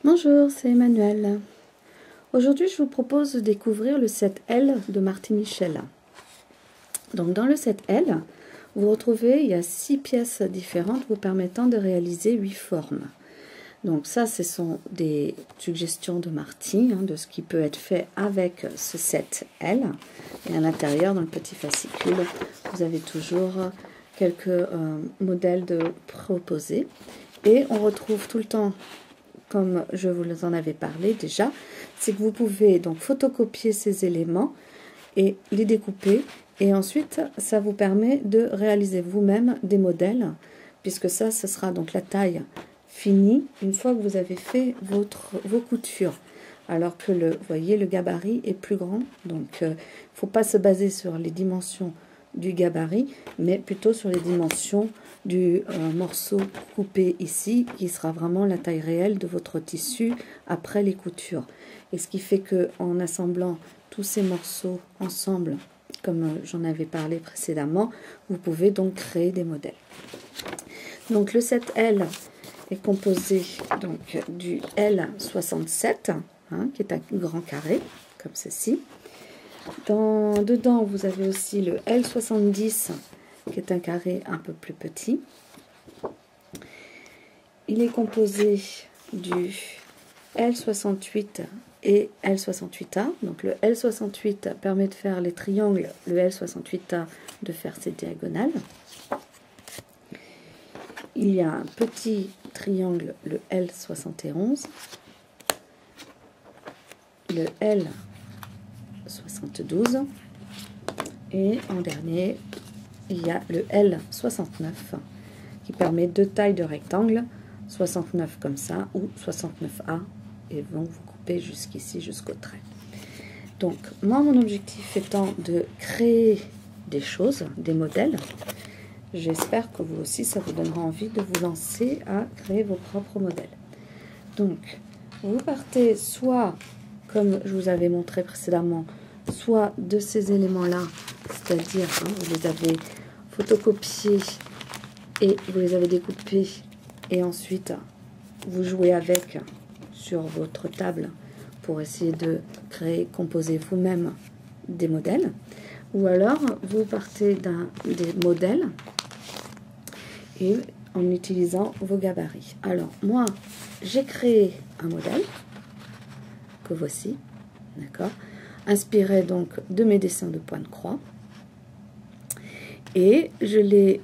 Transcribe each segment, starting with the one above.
Bonjour, c'est Emmanuelle. Aujourd'hui, je vous propose de découvrir le set L de Marty Michel. Donc, dans le set L, vous retrouvez, il y a 6 pièces différentes vous permettant de réaliser 8 formes. Donc ça, ce sont des suggestions de Marty, de ce qui peut être fait avec ce set L. Et à l'intérieur, dans le petit fascicule, vous avez toujours quelques modèles de proposés. Et on retrouve tout le temps, comme je vous en avais parlé déjà, c'est que vous pouvez donc photocopier ces éléments et les découper. Et ensuite, ça vous permet de réaliser vous-même des modèles, puisque ça, ce sera donc la taille finie une fois que vous avez fait vos coutures. Alors que vous voyez, le gabarit est plus grand. Donc, il ne faut pas se baser sur les dimensions du gabarit, mais plutôt sur les dimensions du morceau coupé ici, qui sera vraiment la taille réelle de votre tissu après les coutures. Et ce qui fait que en assemblant tous ces morceaux ensemble, comme j'en avais parlé précédemment, vous pouvez donc créer des modèles. Donc le set L est composé donc du L67, qui est un grand carré, comme ceci. Dedans, vous avez aussi le L70, qui est un carré un peu plus petit. Il est composé du L68 et L68A. Donc le L68 permet de faire les triangles, le L68A de faire ses diagonales. Il y a un petit triangle, le L71, le L72 et en dernier, il y a le L69 qui permet 2 tailles de rectangle, 69 comme ça ou 69A, et vont vous couper jusqu'ici, jusqu'au trait. Donc, moi, mon objectif étant de créer des choses, des modèles, j'espère que vous aussi, ça vous donnera envie de vous lancer à créer vos propres modèles. Donc, vous partez soit, comme je vous avais montré précédemment, soit de ces éléments-là, c'est-à-dire, vous les avez photocopiés et vous les avez découpés, et ensuite, vous jouez avec sur votre table pour essayer de créer, composer vous-même des modèles. Ou alors, vous partez des modèles et en utilisant vos gabarits. Alors, moi, j'ai créé un modèle, que voici, d'accord, inspiré donc de mes dessins de point de croix. Et je l'ai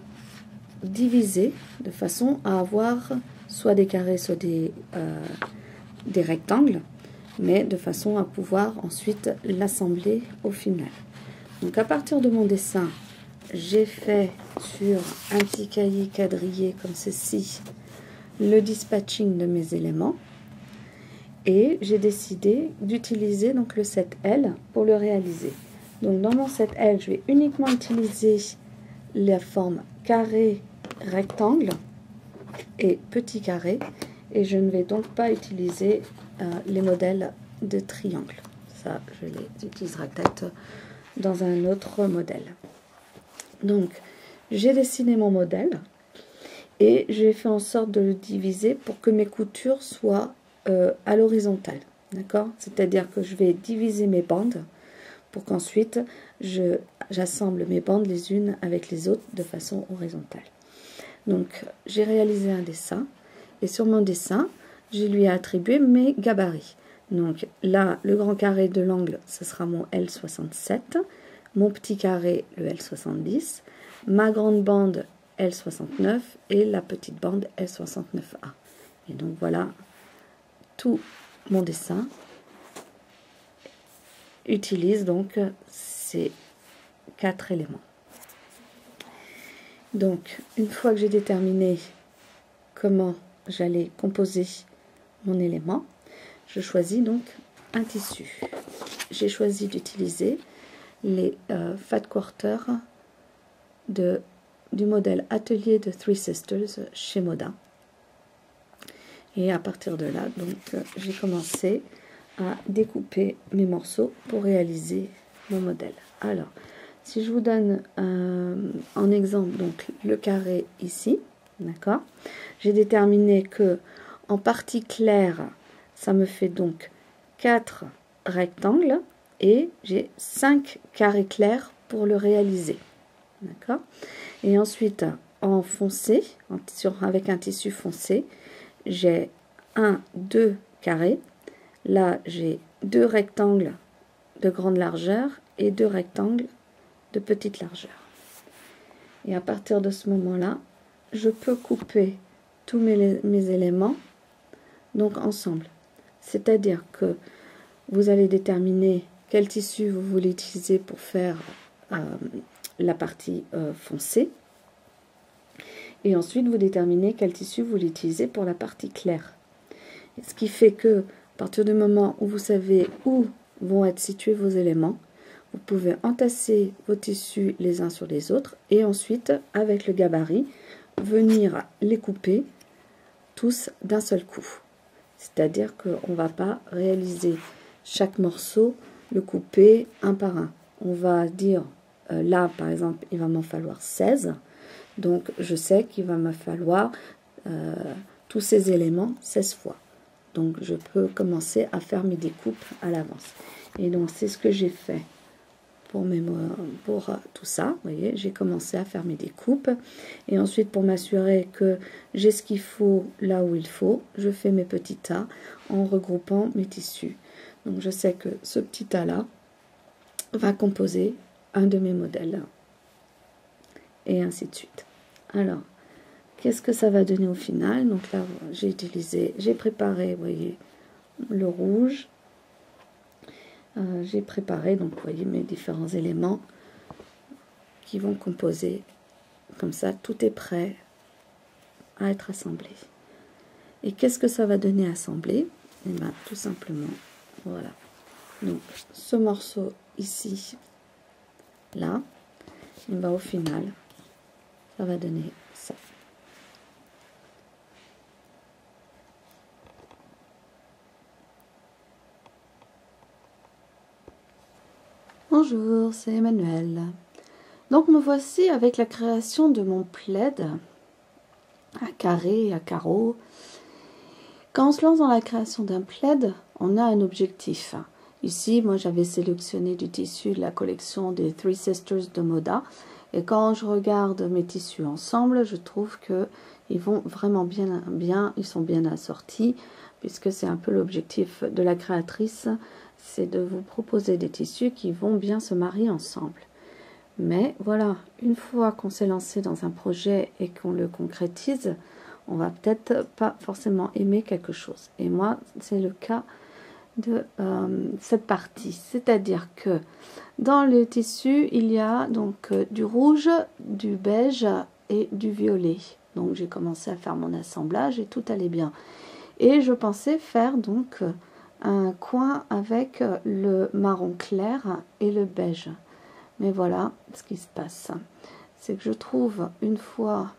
divisé de façon à avoir soit des carrés, soit des rectangles, mais de façon à pouvoir ensuite l'assembler au final. Donc à partir de mon dessin, j'ai fait sur un petit cahier quadrillé comme ceci le dispatching de mes éléments et j'ai décidé d'utiliser donc le set L pour le réaliser. Donc dans mon set L, je vais uniquement utiliser la forme carré, rectangle et petit carré, et je ne vais donc pas utiliser les modèles de triangle. Ça, je les utiliserai peut-être dans un autre modèle. Donc, j'ai dessiné mon modèle et j'ai fait en sorte de le diviser pour que mes coutures soient à l'horizontale. D'accord? C'est-à-dire que je vais diviser mes bandes pour qu'ensuite j'assemble mes bandes les unes avec les autres de façon horizontale. Donc, j'ai réalisé un dessin et sur mon dessin, je lui ai attribué mes gabarits. Donc là, le grand carré de l'angle, ce sera mon L67, mon petit carré, le L70, ma grande bande L69 et la petite bande L69A. Et donc voilà, tout mon dessin utilise donc ces 4 éléments. Donc, une fois que j'ai déterminé comment j'allais composer mon élément, je choisis donc un tissu. J'ai choisi d'utiliser les Fat Quarter du modèle Atelier de Three Sisters chez Moda. Et à partir de là, donc j'ai commencé à découper mes morceaux pour réaliser mon modèle. Alors, si je vous donne en exemple donc le carré ici, d'accord, j'ai déterminé que en partie claire, ça me fait donc 4 rectangles et j'ai 5 carrés clairs pour le réaliser. D'accord? Et ensuite, en foncé, avec un tissu foncé, j'ai 1, 2 carrés. Là, j'ai 2 rectangles de grande largeur et 2 rectangles de petite largeur. Et à partir de ce moment-là, je peux couper tous mes éléments donc ensemble. C'est-à-dire que vous allez déterminer quel tissu vous voulez utiliser pour faire la partie foncée. Et ensuite, vous déterminez quel tissu vous voulez utiliser pour la partie claire. Et ce qui fait que, à partir du moment où vous savez où vont être situés vos éléments, vous pouvez entasser vos tissus les uns sur les autres et ensuite, avec le gabarit, venir les couper tous d'un seul coup. C'est-à-dire qu'on ne va pas réaliser chaque morceau, le couper un par un. On va dire, là par exemple, il va m'en falloir 16. Donc je sais qu'il va me falloir tous ces éléments 16 fois. Donc je peux commencer à faire mes découpes à l'avance. Et donc c'est ce que j'ai fait pour tout ça. Vous voyez, j'ai commencé à faire mes découpes. Et ensuite, pour m'assurer que j'ai ce qu'il faut là où il faut, je fais mes petits tas en regroupant mes tissus. Donc je sais que ce petit tas-là va composer un de mes modèles. Et ainsi de suite. Alors, qu'est-ce que ça va donner au final? Donc là, j'ai préparé, vous voyez, le rouge. J'ai préparé, donc vous voyez, mes différents éléments qui vont composer. Comme ça, tout est prêt à être assemblé. Et qu'est-ce que ça va donner assembler? Eh bien, tout simplement, voilà. Donc, ce morceau ici, là, et bien, au final, ça va donner ça. Bonjour, c'est Emmanuel. Donc me voici avec la création de mon plaid à carrés et à carreaux. Quand on se lance dans la création d'un plaid, on a un objectif. Ici, moi j'avais sélectionné du tissu de la collection des Three Sisters de Moda. Et quand je regarde mes tissus ensemble, je trouve que ils vont vraiment bien, ils sont bien assortis, puisque c'est un peu l'objectif de la créatrice, c'est de vous proposer des tissus qui vont bien se marier ensemble. Mais voilà, une fois qu'on s'est lancé dans un projet et qu'on le concrétise, on va peut-être pas forcément aimer quelque chose. Et moi, c'est le cas de cette partie. C'est-à-dire que dans le tissu, il y a donc du rouge, du beige et du violet. Donc j'ai commencé à faire mon assemblage et tout allait bien. Et je pensais faire donc un coin avec le marron clair et le beige. Mais voilà ce qui se passe. C'est que je trouve, une fois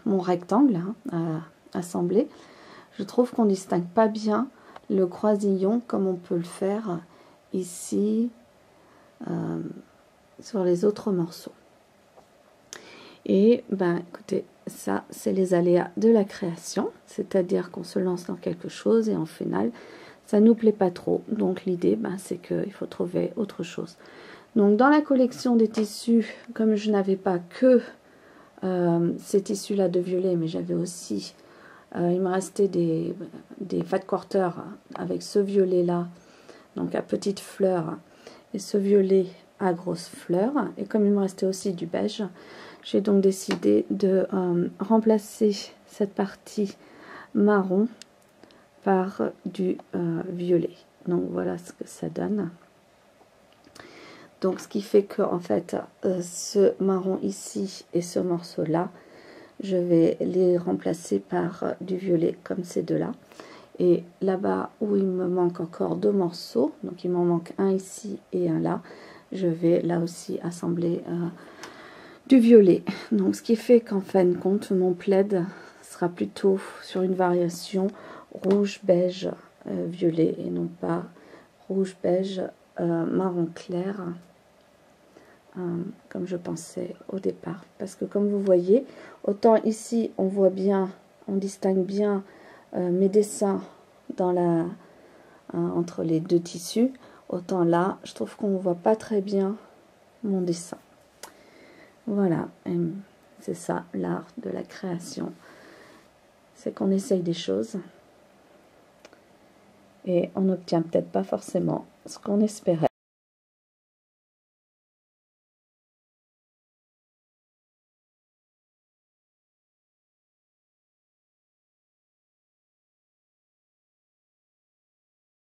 mon rectangle assemblé, je trouve qu'on ne distingue pas bien le croisillon comme on peut le faire ici sur les autres morceaux. Et ben écoutez, ça c'est les aléas de la création, c'est-à-dire qu'on se lance dans quelque chose et en final ça nous plaît pas trop. Donc l'idée c'est qu'il faut trouver autre chose. Donc dans la collection des tissus, comme je n'avais pas que ces tissus là de violet, mais j'avais aussi il me restait des fat quarters avec ce violet là, donc à petites fleurs, et ce violet à grosses fleurs. Et comme il me restait aussi du beige, j'ai donc décidé de remplacer cette partie marron par du violet. Donc voilà ce que ça donne. Donc ce qui fait que en fait ce marron ici et ce morceau là, je vais les remplacer par du violet comme ces deux là. Et là-bas où il me manque encore deux morceaux, donc il m'en manque un ici et un là, je vais là aussi assembler du violet. Donc ce qui fait qu'en fin de compte mon plaid sera plutôt sur une variation rouge, beige, violet et non pas rouge, beige, marron clair comme je pensais au départ. Parce que comme vous voyez, autant ici on voit bien, on distingue bien mes dessins dans entre les deux tissus. Autant là, je trouve qu'on ne voit pas très bien mon dessin. Voilà, c'est ça l'art de la création. C'est qu'on essaye des choses et on n'obtient peut-être pas forcément ce qu'on espérait.